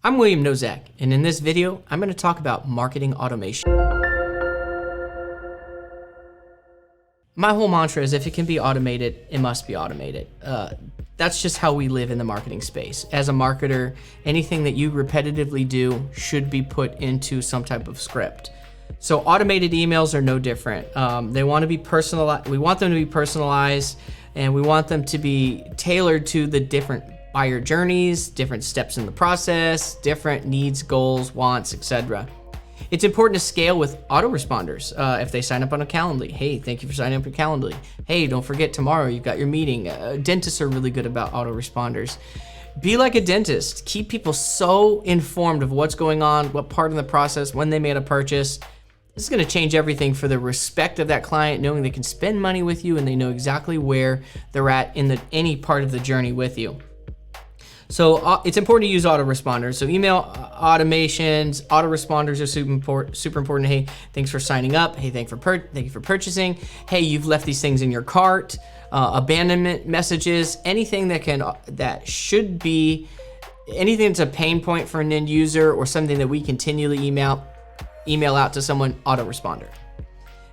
I'm William Nozak, and in this video, I'm going to talk about marketing automation. My whole mantra is if it can be automated, it must be automated. That's just how we live in the marketing space. As a marketer, anything that you repetitively do should be put into some type of script. So automated emails are no different. They want to be personalized. We want them to be personalized, and we want them to be tailored to the different buyer journeys, different steps in the process, different needs, goals, wants, etc. It's important to scale with autoresponders. If they sign up on a Calendly, hey, thank you for signing up for Calendly. Hey, don't forget tomorrow you've got your meeting. Dentists are really good about autoresponders. Be like a dentist. Keep people so informed of what's going on, what part of the process, when they made a purchase. This is going to change everything for the respect of that client, knowing they can spend money with you and they know exactly where they're at in any part of the journey with you. So it's important to use autoresponders. So email automations, autoresponders are super important. Hey, thanks for signing up. Hey, thank you for purchasing. Hey, you've left these things in your cart. Abandonment messages, anything that should be anything that's a pain point for an end user or something that we continually email out to someone, autoresponder.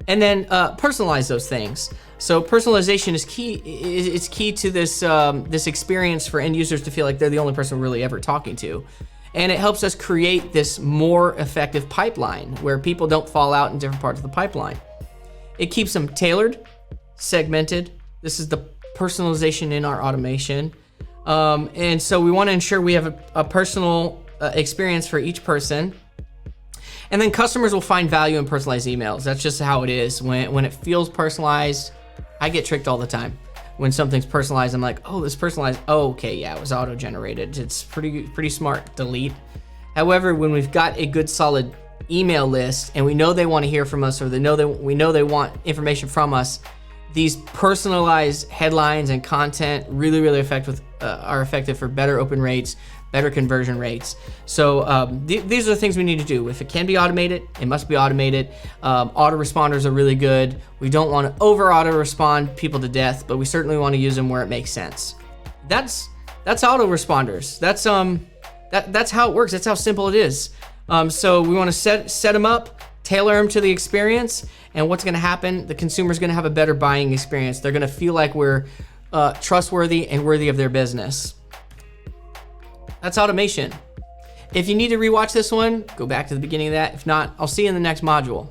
And then personalize those things. So personalization is key. It's key to this experience for end users to feel like they're the only person we're really ever talking to. And it helps us create this more effective pipeline where people don't fall out in different parts of the pipeline. It keeps them tailored, segmented. This is the personalization in our automation. And so we want to ensure we have a personal experience for each person. And then customers will find value in personalized emails. That's just how it is. When it feels personalized, I get tricked all the time. When something's personalized, I'm like, oh, this personalized. Oh, okay, yeah, it was auto-generated. It's pretty smart. Delete. However, when we've got a good solid email list and we know they want to hear from us, or we know they want information from us, these personalized headlines and content really are effective for better open rates, better conversion rates. So these are the things we need to do. If it can be automated, it must be automated. Autoresponders are really good. We don't want to over auto-respond people to death, but we certainly want to use them where it makes sense. That's autoresponders. That's how it works. That's how simple it is. So we want to set them up, tailor them to the experience, and what's going to happen, the consumer's going to have a better buying experience. They're going to feel like we're trustworthy and worthy of their business. That's automation. If you need to rewatch this one, go back to the beginning of that. If not, I'll see you in the next module.